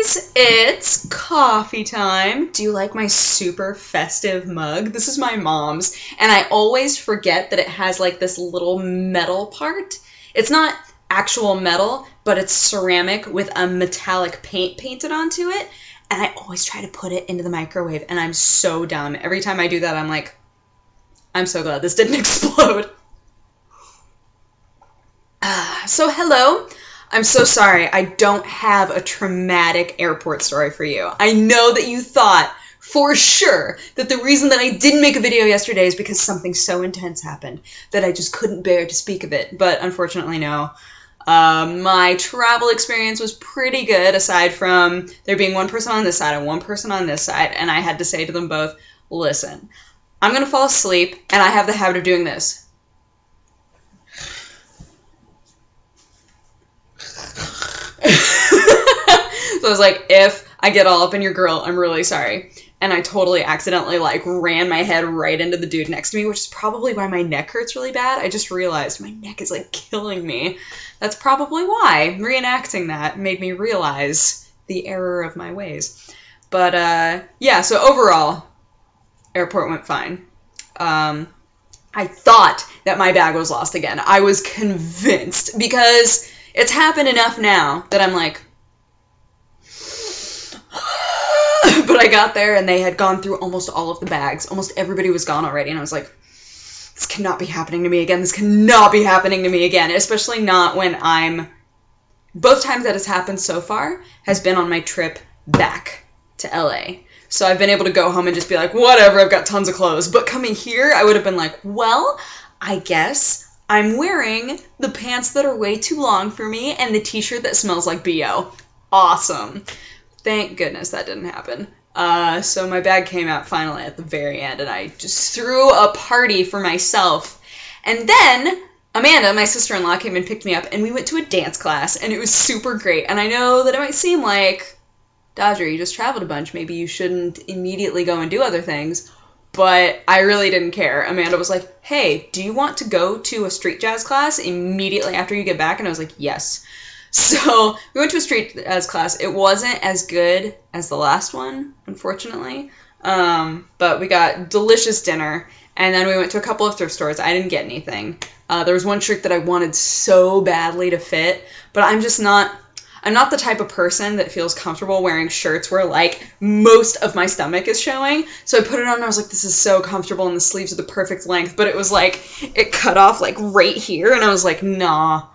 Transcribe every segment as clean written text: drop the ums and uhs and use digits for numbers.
guys, it's coffee time. Do you like my super festive mug? This is my mom's, and I always forget that it has like this little metal part. It's not actual metal, but it's ceramic with a metallic paint painted onto it, and I always try to put it into the microwave, and I'm so dumb. Every time I do that, I'm like, I'm so glad this didn't explode. So hello. I'm so sorry, I don't have a traumatic airport story for you. I know that you thought for sure that the reason that I didn't make a video yesterday is because something so intense happened that I just couldn't bear to speak of it, but unfortunately no. My travel experience was pretty good, aside from there being one person on this side and one person on this side, and I had to say to them both, listen, I'm going to fall asleep, and I have the habit of doing this. So I was like, if I get all up in your grill, I'm really sorry. And I totally accidentally like ran my head right into the dude next to me, which is probably why my neck hurts really bad. I just realized my neck is like killing me. That's probably why. Reenacting that made me realize the error of my ways. But yeah, so overall, airport went fine. I thought that my bag was lost again. I was convinced because it's happened enough now that I'm like, but I got there and they had gone through almost all of the bags. Almost everybody was gone already. And I was like, this cannot be happening to me again. This cannot be happening to me again. Especially not when both times that has happened so far has been on my trip back to LA. So I've been able to go home and just be like, whatever, I've got tons of clothes. But coming here, I would have been like, well, I guess I'm wearing the pants that are way too long for me and the t-shirt that smells like BO. Awesome. Thank goodness that didn't happen. So my bag came out finally at the very end, and I just threw a party for myself. And then Amanda, my sister-in-law, came and picked me up, and we went to a dance class, and it was super great. And I know that it might seem like, Dodger, you just traveled a bunch. Maybe you shouldn't immediately go and do other things. But I really didn't care. Amanda was like, hey, do you want to go to a street jazz class immediately after you get back? And I was like, yes. So we went to a street jazz class. It wasn't as good as the last one, unfortunately. But we got delicious dinner. And then we went to a couple of thrift stores. I didn't get anything. There was one shirt that I wanted so badly to fit. But I'm not the type of person that feels comfortable wearing shirts where, like, most of my stomach is showing. So I put it on and I was like, this is so comfortable and the sleeves are the perfect length. But it was like, it cut off, like, right here. And I was like, nah,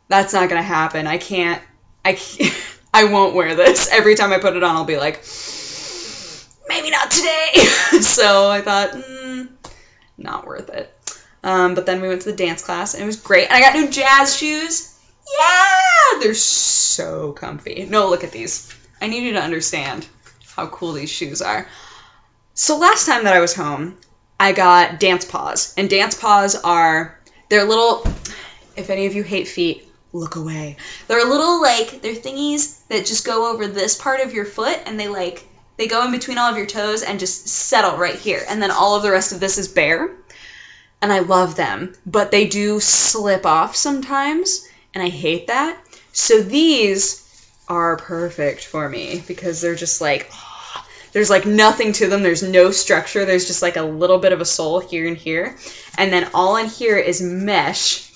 that's not going to happen. I can't, I won't wear this. Every time I put it on, I'll be like, maybe not today. So I thought, not worth it. But then we went to the dance class and it was great. And I got new jazz shoes. Yeah, they're so comfy. No, look at these. I need you to understand how cool these shoes are. So last time that I was home, I got dance paws. And dance paws they're little, if any of you hate feet, look away. They're little, like, they're thingies that just go over this part of your foot, and they go in between all of your toes and just settle right here. And then all of the rest of this is bare. And I love them, but they do slip off sometimes. And I hate that. So these are perfect for me because they're just like, there's like nothing to them. There's no structure. There's just like a little bit of a sole here and here. And then all in here is mesh.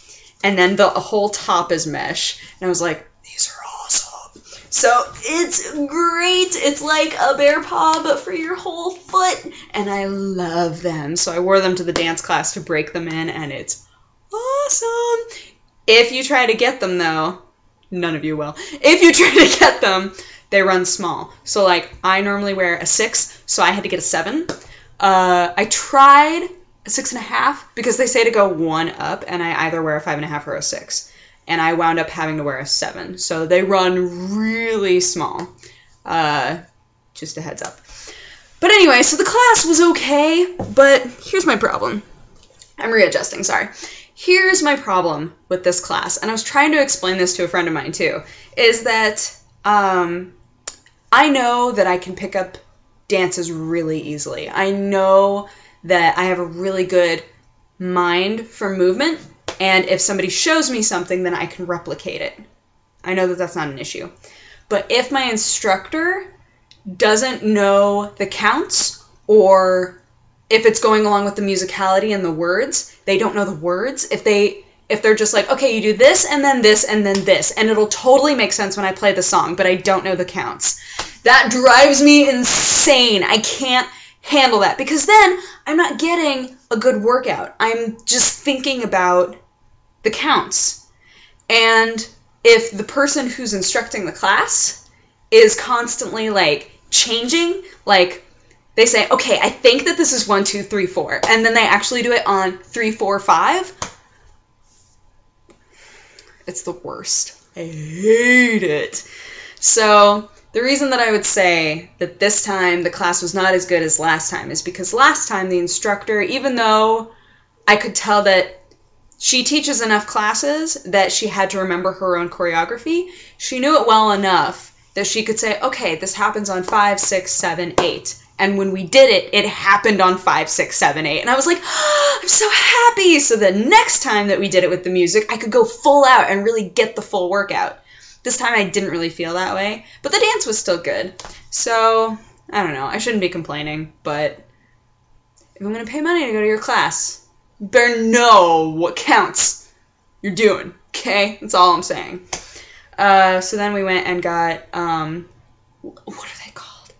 And then the whole top is mesh. And I was like, these are awesome. So it's great. It's like a bear paw, but for your whole foot. And I love them. So I wore them to the dance class to break them in. And it's awesome. If you try to get them, though, none of you will. If you try to get them, they run small. So, like, I normally wear a 6, so I had to get a 7. I tried a 6.5 because they say to go 1 up, and I either wear a 5.5 or a 6. And I wound up having to wear a 7. So they run really small. Just a heads up. But anyway, so the class was okay, but here's my problem. I'm readjusting, sorry. Here's my problem with this class, and I was trying to explain this to a friend of mine too, is that I know that I can pick up dances really easily. I know that I have a really good mind for movement, and if somebody shows me something, then I can replicate it. I know that that's not an issue. But if my instructor doesn't know the counts, or if it's going along with the musicality and the words, they don't know the words. If they're just like, okay, you do this and then this and then this, and it'll totally make sense when I play the song, but I don't know the counts. That drives me insane. I can't handle that, because then I'm not getting a good workout. I'm just thinking about the counts. And if the person who's instructing the class is constantly like changing, like they say, okay, I think that this is 1, 2, 3, 4, and then they actually do it on 3, 4, 5, it's the worst. I hate it. So the reason that I would say that this time the class was not as good as last time is because last time the instructor, even though I could tell that she teaches enough classes that she had to remember her own choreography, she knew it well enough that she could say, okay, this happens on 5, 6, 7, 8. And when we did it, it happened on 5, 6, 7, 8. And I was like, oh, I'm so happy. So the next time that we did it with the music, I could go full out and really get the full workout. This time I didn't really feel that way, but the dance was still good. So, I don't know. I shouldn't be complaining, but if I'm going to pay money to go to your class, you better know what counts you're doing, okay? That's all I'm saying. So then we went and got, what are they called?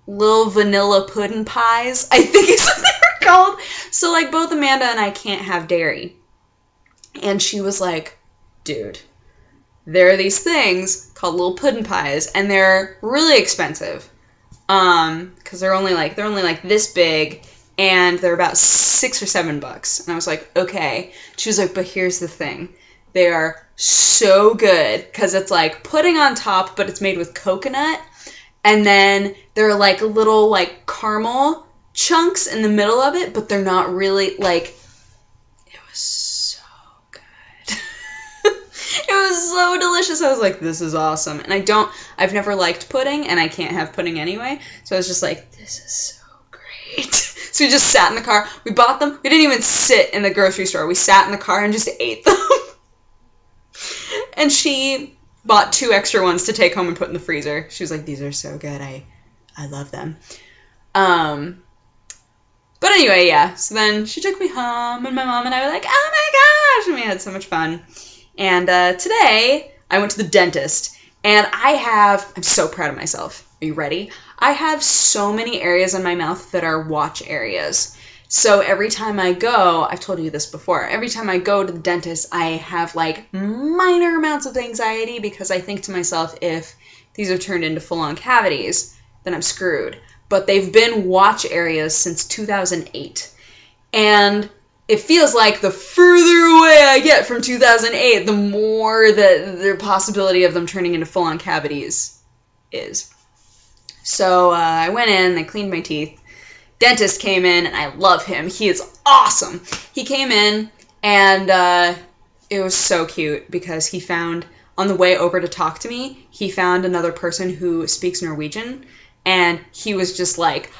Little vanilla pudding pies, I think is what they were called. So, like, both Amanda and I can't have dairy. And she was like, dude, there are these things called little pudding pies, and they're really expensive. Because they're only like this big, and they're about $6 or $7. And I was like, okay. She was like, but here's the thing. They are so good, because it's like pudding on top, but it's made with coconut. And then there are like little like caramel chunks in the middle of it, but they're not really like, it was so good. It was so delicious. I was like, this is awesome. And I've never liked pudding, and I can't have pudding anyway. So I was just like, this is so great. So we just sat in the car. We bought them. We didn't even sit in the grocery store. We sat in the car and just ate them. And she bought 2 extra ones to take home and put in the freezer. She was like, these are so good. I love them. But anyway, yeah. So then she took me home, and my mom and I were like, oh my gosh. And we had so much fun. And today I went to the dentist, and I'm so proud of myself. Are you ready? I have so many areas in my mouth that are watch areas. So every time I go, I've told you this before, every time I go to the dentist, I have like minor amounts of anxiety, because I think to myself, if these are turned into full-on cavities, then I'm screwed. But they've been watch areas since 2008. And it feels like the further away I get from 2008, the more the possibility of them turning into full-on cavities is. So I went in, they cleaned my teeth. Dentist came in, and I love him. He is awesome. He came in, and it was so cute, because he found, on the way over to talk to me, he found another person who speaks Norwegian, and he was just like,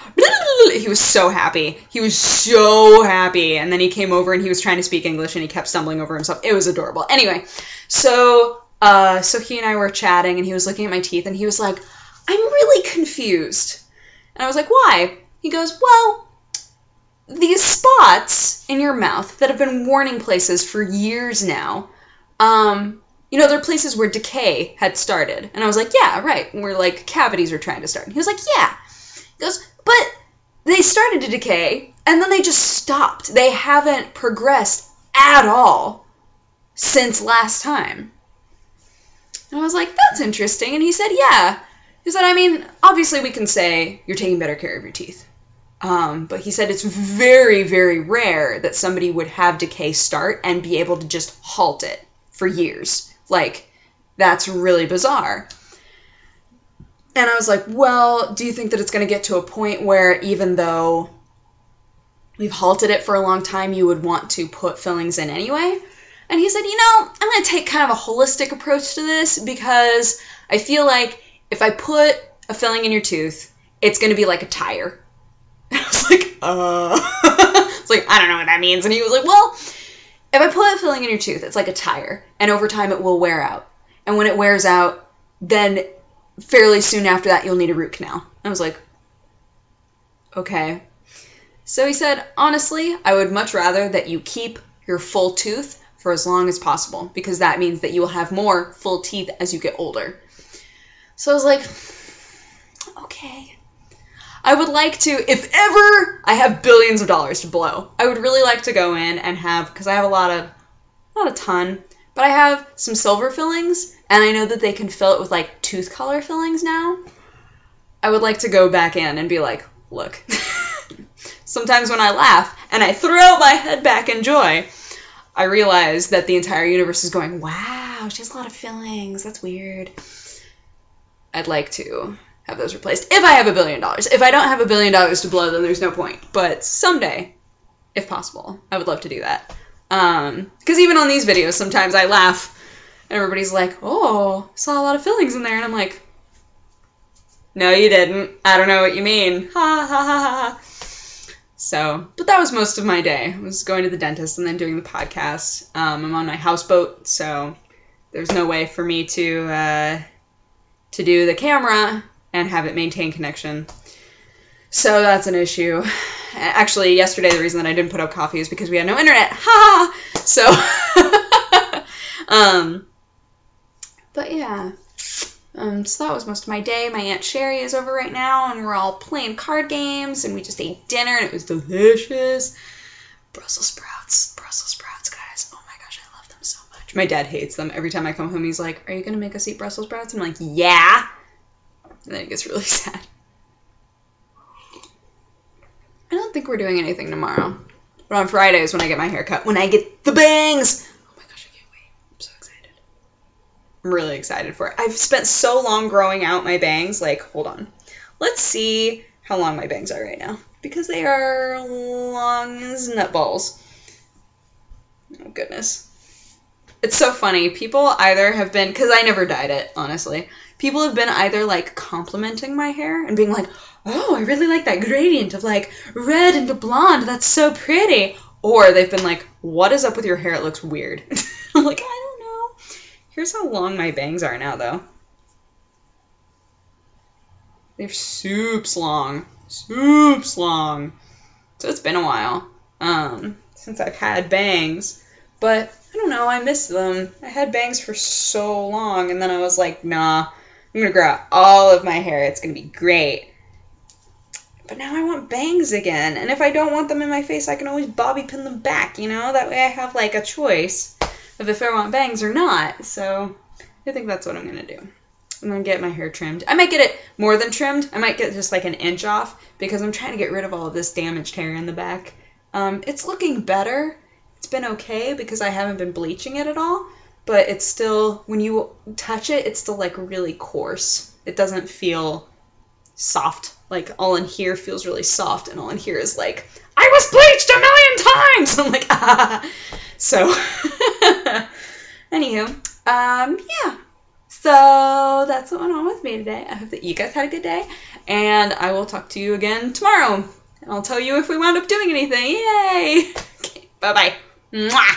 he was so happy. He was so happy. And then he came over, and he was trying to speak English, and he kept stumbling over himself. It was adorable. Anyway, so he and I were chatting, and he was looking at my teeth, and he was like, I'm really confused. And I was like, why? He goes, well, these spots in your mouth that have been warning places for years now, they're places where decay had started. And I was like, yeah, right, where, like, cavities are trying to start. And he was like, yeah. He goes, but they started to decay, and then they just stopped. They haven't progressed at all since last time. And I was like, that's interesting. And he said, yeah. He said, I mean, obviously we can say you're taking better care of your teeth. But he said it's very, very rare that somebody would have decay start and be able to just halt it for years. Like, that's really bizarre. And I was like, well, do you think that it's going to get to a point where even though we've halted it for a long time, you would want to put fillings in anyway? And he said, I'm going to take kind of a holistic approach to this, because I feel like if I put a filling in your tooth, it's going to be like a tire. And I was like, It's like, I don't know what that means. And he was like, well, if I put a filling in your tooth, it's like a tire. And over time, it will wear out. And when it wears out, then fairly soon after that, you'll need a root canal. I was like, okay. So he said, honestly, I would much rather that you keep your full tooth for as long as possible, because that means that you will have more full teeth as you get older. So I was like, okay. I would like to, if ever I have billions of dollars to blow, I would really like to go in and have, because I have not a ton, but I have some silver fillings, and I know that they can fill it with, like, tooth color fillings now. I would like to go back in and be like, look. Sometimes when I laugh and I throw my head back in joy, I realize that the entire universe is going, wow, she has a lot of fillings. That's weird. I'd like to have those replaced if I have $1 billion. If I don't have $1 billion to blow, then there's no point. But someday, if possible, I would love to do that. Because even on these videos, sometimes I laugh and everybody's like, oh, I saw a lot of fillings in there. And I'm like, no, you didn't. I don't know what you mean. Ha, ha, ha, ha. So, but that was most of my day. I was going to the dentist and then doing the podcast. I'm on my houseboat, so there's no way for me to do the camera and have it maintain connection. So that's an issue. Actually, yesterday the reason that I didn't put up coffee is because we had no internet. Ha! So, but yeah. So that was most of my day. My Aunt Sherry is over right now, and we're all playing card games, and we just ate dinner, and it was delicious. Brussels sprouts, guys. Oh my gosh, I love them so much. My dad hates them. Every time I come home, he's like, are you going to make us eat Brussels sprouts? I'm like, yeah. And then he gets really sad. I don't think we're doing anything tomorrow. But on Friday is when I get my hair cut. When I get the bangs! Oh my gosh, I can't wait. I'm so excited. I'm really excited for it. I've spent so long growing out my bangs. Like, hold on. Let's see how long my bangs are right now. Because they are long as nutballs. Oh, goodness. It's so funny. People either have been... Because I never dyed it, honestly. People have been either, like, complimenting my hair and being like, oh, I really like that gradient of, like, red into blonde. That's so pretty. Or they've been like, what is up with your hair? It looks weird. I'm like, I don't know. Here's how long my bangs are now, though. They're soups long. Soups long. So it's been a while since I've had bangs. But, I don't know, I miss them. I had bangs for so long, and then I was like, nah, I'm going to grow out all of my hair. It's going to be great. But now I want bangs again. And if I don't want them in my face, I can always bobby pin them back, you know? That way I have, like, a choice of if I want bangs or not. So I think that's what I'm going to do. I'm going to get my hair trimmed. I might get it more than trimmed. I might get just, like, an inch off because I'm trying to get rid of all of this damaged hair in the back. It's looking better. It's been okay because I haven't been bleaching it at all. But it's still, when you touch it, it's still, like, really coarse. It doesn't feel soft. Like, all in here feels really soft, and all in here is like, I was bleached 1,000,000 times! I'm like, ah. So, anywho, yeah. So, that's what went on with me today. I hope that you guys had a good day, and I will talk to you again tomorrow. And I'll tell you if we wound up doing anything. Yay! Okay, bye-bye. Mwah!